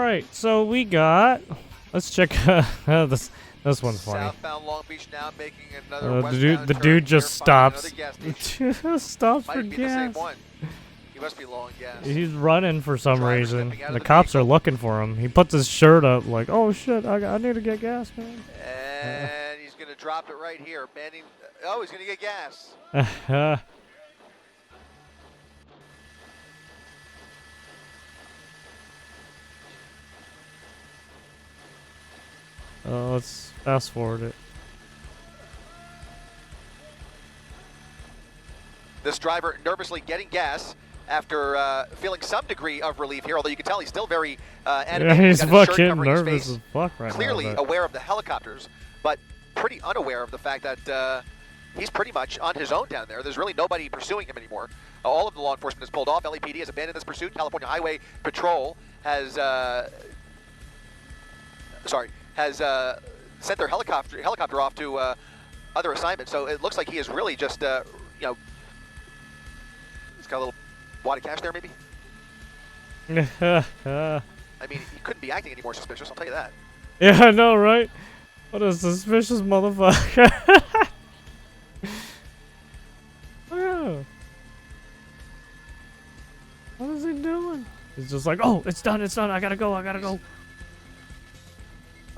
right, so we got. Let's check this. This one's funny. Southbound Long Beach now making another the dude just stops. Stops for gas. He must be low on gas. He's running for some reason. The cops are looking for him. He puts his shirt up like, "Oh shit, I need to get gas, man." And he's gonna drop it right here. Banding. Oh, he's gonna get gas. Let's fast forward it. This driver nervously getting gas after feeling some degree of relief here, although you can tell he's still very animated. Yeah, he's fucking nervous as fuck right Clearly now. aware of the helicopters, but pretty unaware of the fact that he's pretty much on his own down there. There's really nobody pursuing him anymore. All of the law enforcement is pulled off. LAPD has abandoned this pursuit. California Highway Patrol has sent their helicopter off to other assignments. So it looks like he is really just, you know, he's got a little wad of cash there, maybe. I mean, he couldn't be acting any more suspicious. I'll tell you that. Yeah, I know, right? What a suspicious motherfucker. Oh. What is he doing? He's just like, oh, it's done, I gotta go.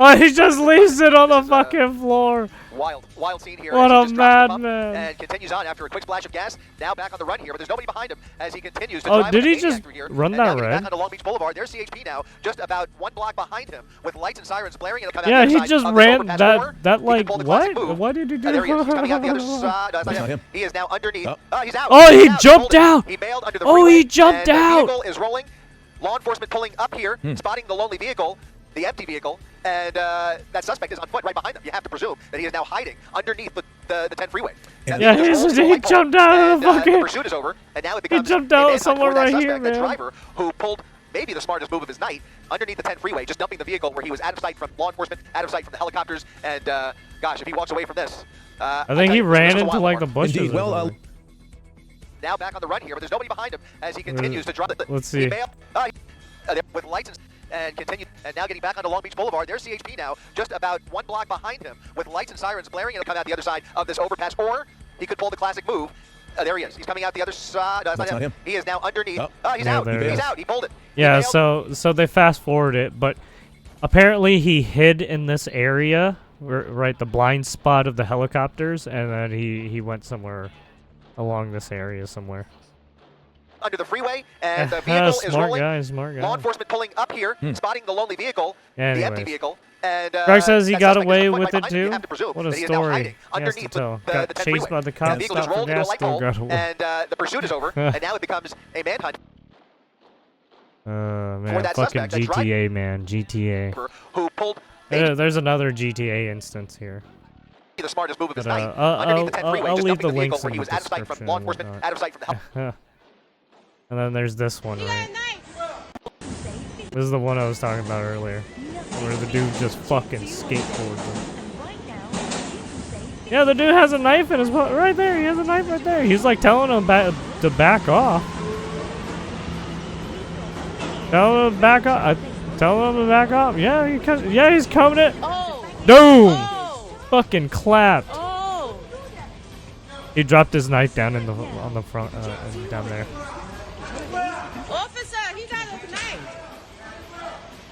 Oh, he just leaves it on the fucking floor. Wild scene here. What a madman. And continues on after a quick splash of gas. Now back on the run here, but there's nobody behind him as he continues to drive. Oh, did he just run that red? Back onto Long Beach Boulevard. There's CHP now, just about 1 block behind him, with lights and sirens blaring. Yeah, he just ran that like, what? Why did he do that? There he is. He's coming out the other side. That's not him. He is now underneath. He's out. Oh, he jumped out. He bailed under the freeway. Oh, he jumped out. The vehicle is rolling. Law enforcement pulling up here, spotting the lonely vehicle, the empty vehicle, and that suspect is on foot right behind him. You have to presume that he is now hiding underneath the 10 freeway. Yeah, he jumped out of the fucking... The pursuit is over, and now it becomes... He jumped out somewhere right here, man. The driver who pulled maybe the smartest move of his night underneath the 10 freeway, just dumping the vehicle where he was out of sight from law enforcement, out of sight from the helicopters, and gosh, if he walks away from this... I think he ran into like the bushes. Indeed. Well, now back on the run here, but there's nobody behind him as he continues to drop the... Let's see. With lights and continue, and now getting back onto Long Beach Boulevard. There's CHP now, just about 1 block behind him, with lights and sirens blaring, and he'll come out the other side of this overpass, or he could pull the classic move. There he is. He's coming out the other side. No, that's not him. He is now underneath. He's out. He's out. He pulled it. Yeah, so they fast forward it, but apparently he hid in this area, right, the blind spot of the helicopters, and then he went somewhere along this area somewhere. Under the freeway, and the vehicle is rolling. Smart guy. Law enforcement pulling up here, spotting the lonely vehicle, the empty vehicle. And Greg says he got away with it you too. have to presume What a that he is now story. hiding underneath the got chased by the cops, the vehicle just rolled into a light pole, and the pursuit is over, and now it becomes a manhunt. Man, fucking GTA, man, GTA. Who pulled? There's another GTA instance here. The smartest move of his night underneath the 10 freeway, just dumping the vehicle where he was out of sight from law enforcement, out of sight from the And then there's this one, right? This is the one I was talking about earlier, where the dude just fucking skateboards him. Yeah, the dude has a knife in his butt right there. He has a knife right there. He's like telling him to back off. Tell him to back off. Tell him to back off. Yeah, he's coming it. Boom! Fucking clapped. He dropped his knife down on the front, down there. Officer, he got a knife.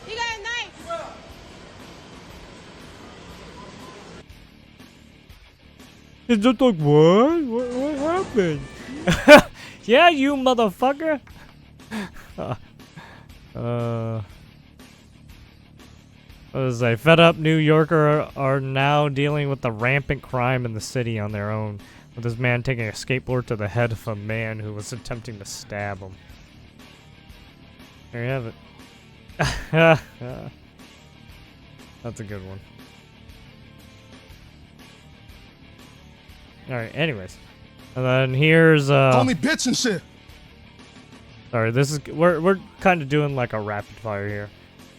He got a knife. It's just like, what? What happened? Yeah, you motherfucker. As a fed up New Yorker are now dealing with the rampant crime in the city on their own, with this man taking a skateboard to the head of a man who was attempting to stab him. There you have it. That's a good one. Alright, anyways. And then here's call me bitch and shit. Sorry, this is we're kind of doing like a rapid fire here.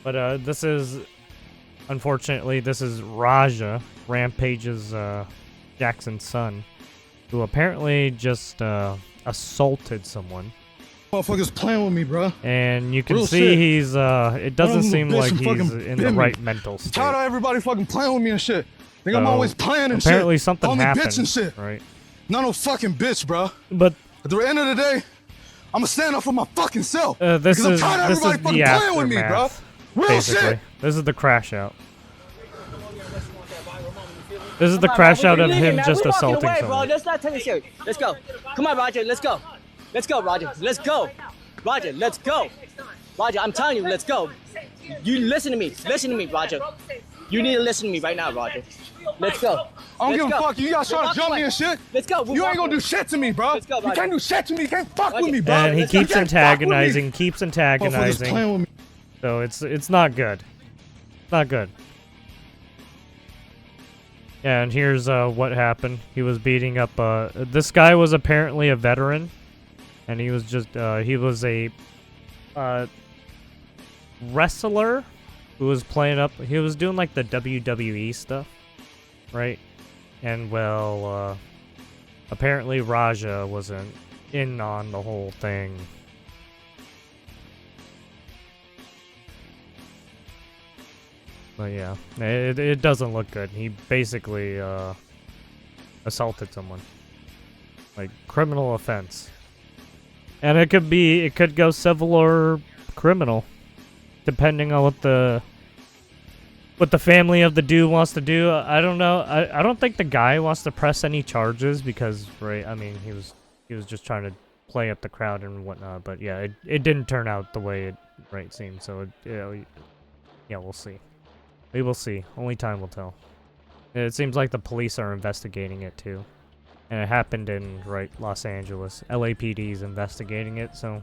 But this is unfortunately this is Raja, Rampage's Jackson's son, who apparently just assaulted someone Motherfuckers playing with me, bro. And you can Real see shit. he's, it doesn't seem like he's in the bit me. right mental state. Tired of everybody fucking playing with me and shit. Think I'm So, always playing and shit. apparently something Call me happened, bitch and shit. right? Not no fucking bitch, bro. But at the end of the day, I'm gonna stand up for my fucking self. this because I'm is tired of this is everybody the fucking playing with me, bro. aftermath, Real basically. shit. This is the crash out. This is the crash out of him just assaulting someone. Bro. Let's not take it serious. Let's go. Come on, Roger. Let's go. Let's go, Roger. Let's go. Roger, let's go. Roger, I'm telling you, let's go. You listen to me. Listen to me, Roger. You need to listen to me right now, Roger. Let's go. I don't give a fuck. You guys trying to jump me and shit? Let's go. You ain't gonna do shit to me, bro. Let's go, you can't do shit to me. You can't fuck with me, bro. And he keeps You can't fuck with me. antagonizing, keeps antagonizing. playing with me. So it's not good. Not good. Yeah, and here's what happened. He was beating up this guy was apparently a veteran, and he was just he was a wrestler who was playing up. He was doing like the WWE stuff, right? And well, apparently Raja wasn't in on the whole thing. But yeah, it doesn't look good. He basically assaulted someone, like criminal offense, and it could go civil or criminal, depending on what the family of the dude wants to do. I don't know. I don't think the guy wants to press any charges because, right? I mean, he was just trying to play up the crowd and whatnot. But yeah, it didn't turn out the way it seemed. So yeah, we'll see. We will see. Only time will tell. It seems like the police are investigating it too, and it happened in Los Angeles. LAPD is investigating it, so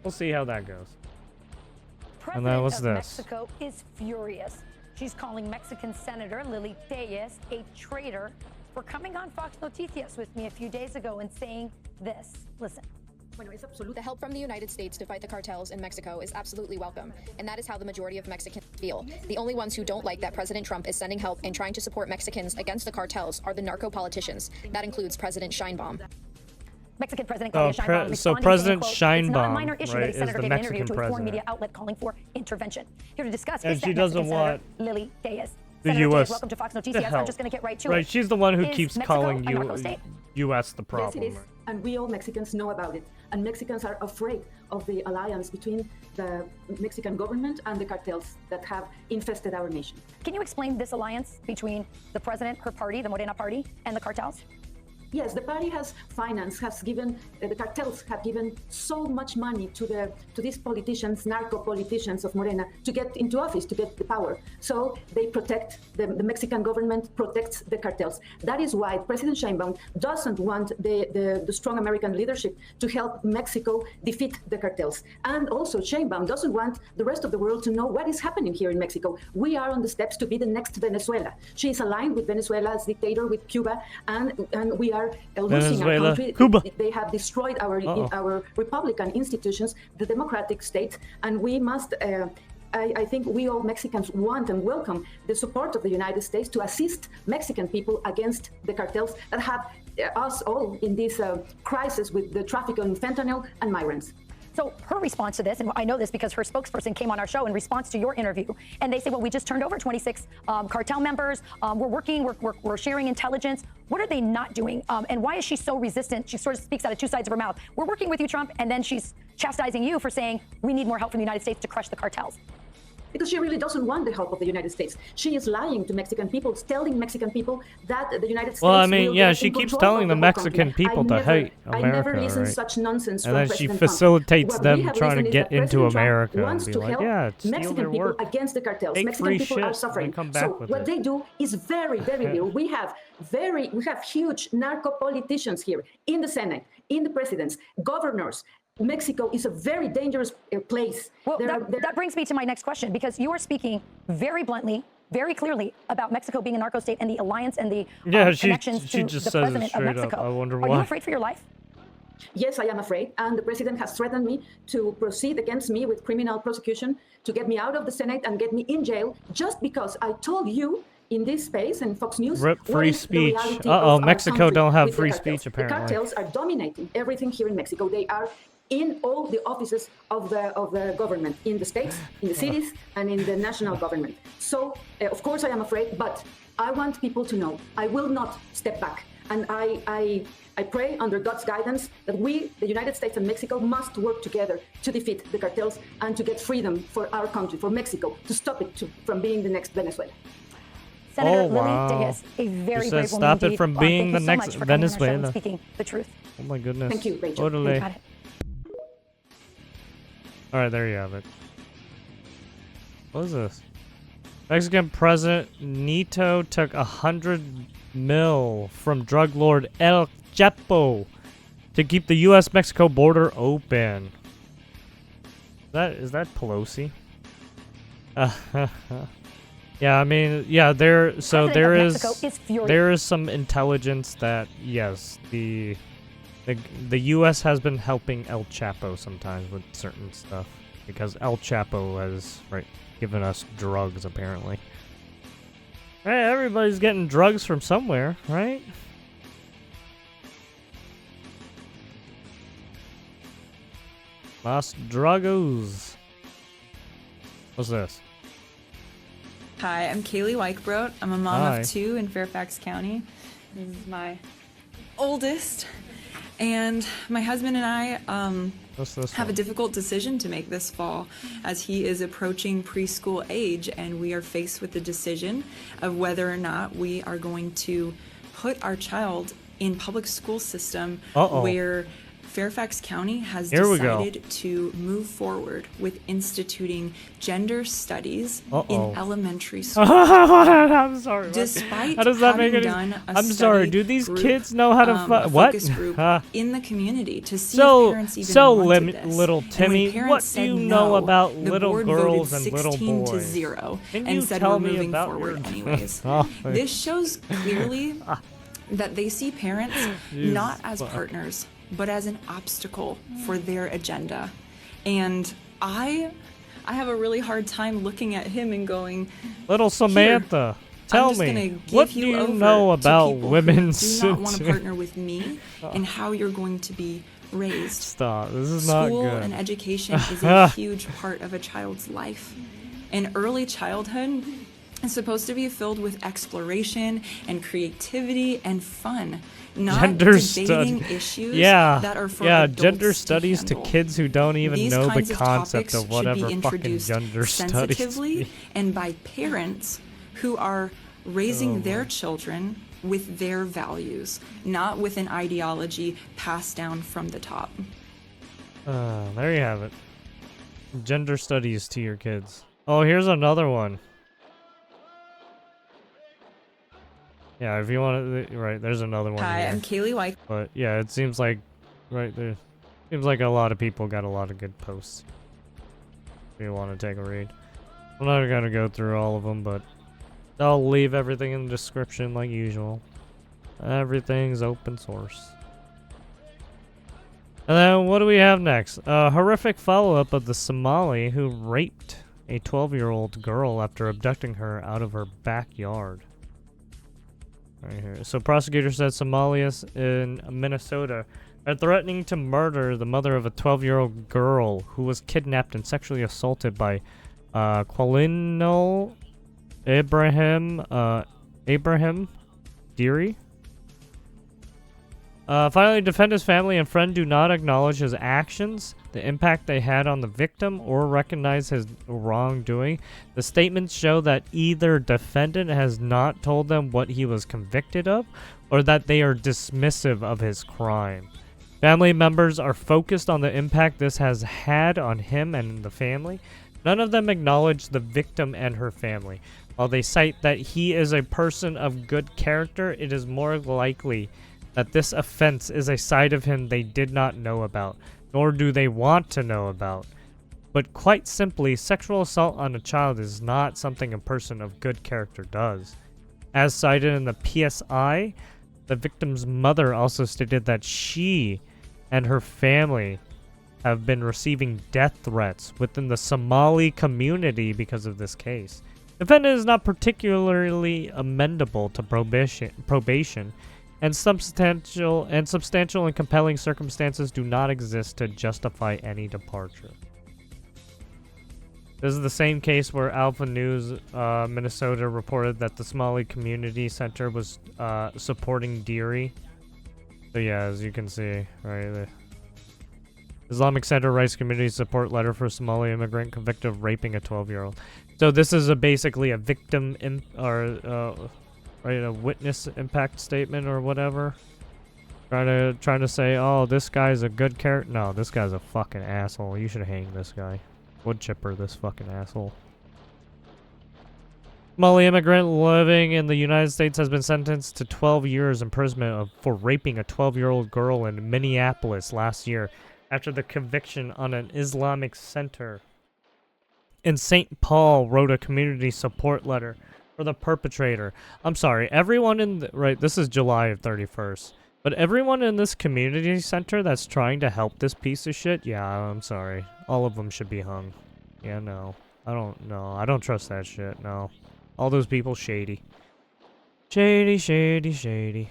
we'll see how that goes. And then what's this? Mexico is furious. She's calling Mexican Senator Lily Tellez a traitor for coming on Fox Noticias with me a few days ago and saying this. Listen. The help from the United States to fight the cartels in Mexico is absolutely welcome, and that is how the majority of Mexicans feel. The only ones who don't like that President Trump is sending help and trying to support Mexicans against the cartels are the narco politicians. That includes President Scheinbaum. Mexican President Claudia Sheinbaum so President Scheinbaum, it's not a minor issue that a senator is the gave an interview Mexican to a foreign president. media outlet calling for intervention. Here to discuss And is she that doesn't Mexican want Senator Lily Tellez. the Senator U.S. Tellez, welcome to Fox The Noticias. hell. I'm just going to get right to it. Right, she's the one who Is keeps Mexico calling a narco state? U.S. the problem. Yes, it is, and we all Mexicans know about it. And Mexicans are afraid of the alliance between the Mexican government and the cartels that have infested our nation. Can you explain this alliance between the president, her party, the Morena party, and the cartels? Yes, the party has financed, has given, the cartels have given so much money to these politicians, narco politicians of Morena, to get into office, to get the power. So they protect, the Mexican government protects the cartels. That is why President Sheinbaum doesn't want the strong American leadership to help Mexico defeat the cartels. And also Sheinbaum doesn't want the rest of the world to know what is happening here in Mexico. We are on the steps to be the next Venezuela. She is aligned with Venezuela's dictator, with Cuba, and we are losing our country. Cuba. They have destroyed our Republican institutions, the democratic state, and we must. I think we all Mexicans want and welcome the support of the United States to assist Mexican people against the cartels that have us all in this crisis with the traffic in fentanyl and migrants. So her response to this, and I know this because her spokesperson came on our show in response to your interview, and they say, well, we just turned over 26 cartel members. We're working, we're sharing intelligence. What are they not doing? And why is she so resistant? She sort of speaks out of two sides of her mouth. We're working with you, Trump, and then she's chastising you for saying we need more help from the United States to crush the cartels. Because she really doesn't want the help of the United States. She is lying to Mexican people, telling Mexican people that the United States. Well, I mean, will yeah, get she in keeps control telling of the whole Mexican country. people to hate America, I never listen right? such nonsense And from then she President facilitates Trump. them What we have trying to listened is get that into President Trump America wants and to be like, help yeah, steal Mexican their people work. against the cartels. Take Mexican free people shit are and suffering. come back So with what it. they do is very, very little. We have huge narco politicians here in the Senate, in the presidents, governors. Mexico is a very dangerous place. Well, that brings me to my next question, because you are speaking very bluntly, very clearly about Mexico being a narco state and the alliance and the connections she to just the says it president of straight up. Mexico. I wonder Are why. you afraid for your life? Yes, I am afraid. And the president has threatened me to proceed against me with criminal prosecution, to get me out of the Senate and get me in jail, just because I told you in this space and Fox News. Rip what free is the speech. reality Uh-oh, of our Mexico country don't have with the free cartels. speech, apparently. The cartels are dominating everything here in Mexico. They are in all the offices of the government, in the states, in the cities, and in the national government. So, of course, I am afraid, but I want people to know I will not step back. And I pray under God's guidance that we, the United States and Mexico, must work together to defeat the cartels and to get freedom for our country, for Mexico, to stop it from being the next Venezuela. Senator Oh, wow. Lily Diaz, a very She brave said woman stop it indeed. from being Thank the you so next much for coming on our show and Venezuela. speaking the truth. Oh my goodness. Thank you, Rachel. Totally. You got it. All right, there you have it. What is this? Mexican President Nito took $100 million from drug lord El Chapo to keep the U.S.-Mexico border open. Is that Pelosi? Yeah, I mean, yeah, there is some intelligence that yes, the U.S. has been helping El Chapo sometimes with certain stuff because El Chapo has given us drugs apparently. Hey, everybody's getting drugs from somewhere, right? Los Dragos. What's this? Hi, I'm Kaylee Weichbrot. I'm a mom Hi. of 2 in Fairfax County. This is my oldest. And my husband and I What's this have a one? difficult decision to make this fall as he is approaching preschool age, and we are faced with the decision of whether or not we are going to put our child in public school system where Fairfax County has Here we go. decided to move forward with instituting gender studies in elementary school. I'm sorry. Despite How does that having make any? done a I'm sorry. study Do these group, kids know how to a what? focus group in the community to see So, if parents even wanted this. little And when Timmy, parents what do said you know no, about the little board girls voted and little 16 to boys? 0 Can and you said tell we're me moving about forward your- anyways. Oh, This shows clearly that they see parents not as fuck. partners, but as an obstacle for their agenda. And I have a really hard time looking at him and going, Little Samantha, tell I'm just gonna me, give what do you you over know to about people who women's? do not want to partner with me and how you're going to be raised. Stop. This is not School good. and education is a huge part of a child's life. And early childhood is supposed to be filled with exploration and creativity and fun, not Gender debating study. issues Yeah, that are for yeah. adults Gender to studies to handle. kids who don't even These know the kinds of concept topics of should whatever be fucking introduced gender studies. sensitively and by parents who are raising their children with their values, not with an ideology passed down from the top. There you have it. Gender studies to your kids. Oh, here's another one. Yeah, if you want to, right, there's another one. Hi, here. I'm Kaylee White. But yeah, it seems like, right there, seems like a lot of people got a lot of good posts. If you want to take a read. I'm not gonna go through all of them, but I'll leave everything in the description like usual. Everything's open source. And then what do we have next? A horrific follow-up of the Somali who raped a 12-year-old girl after abducting her out of her backyard. Right here. So prosecutors said Somalis in Minnesota are threatening to murder the mother of a 12-year-old girl who was kidnapped and sexually assaulted by Qualinol Abraham Deary. Finally, defendant's family and friend do not acknowledge his actions, the impact they had on the victim, or recognize his wrongdoing. The statements show that either defendant has not told them what he was convicted of, or that they are dismissive of his crime. Family members are focused on the impact this has had on him and the family. None of them acknowledge the victim and her family. While they cite that he is a person of good character, it is more likely that this offense is a side of him they did not know about, nor do they want to know about. But quite simply, sexual assault on a child is not something a person of good character does. As cited in the PSI, the victim's mother also stated that she and her family have been receiving death threats within the Somali community because of this case. Defendant is not particularly amendable to probation and substantial and compelling circumstances do not exist to justify any departure. This is the same case where Alpha News Minnesota reported that the Somali Community Center was supporting Deary. So yeah, as you can see, right, the Islamic Center writes community support letter for Somali immigrant convicted of raping a 12-year-old. So this is basically a victim right, a witness impact statement or whatever. Trying to say, oh, this guy's a good character. No, this guy's a fucking asshole. You should hang this guy. Wood chipper this fucking asshole. Somali immigrant living in the United States has been sentenced to 12 years imprisonment for raping a 12-year-old girl in Minneapolis last year after the conviction on an Islamic center. And St. Paul wrote a community support letter for the perpetrator. I'm sorry, everyone in the, right, this is July of 31st. But everyone in this community center that's trying to help this piece of shit, yeah, I'm sorry. All of them should be hung. Yeah, no. I don't trust that shit, no. All those people, shady. Shady, shady, shady.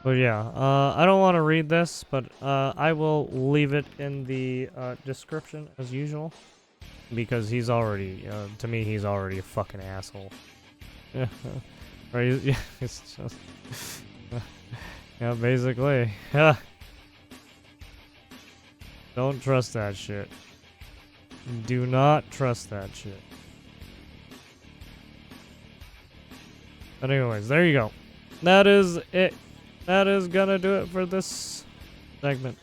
But yeah, I don't want to read this, but I will leave it in the description as usual. Because he's already, to me, he's already a fucking asshole. Yeah, right, yeah, it's just... yeah, basically. Yeah. Don't trust that shit. Do not trust that shit. But anyways, there you go. That is it. That is gonna do it for this segment.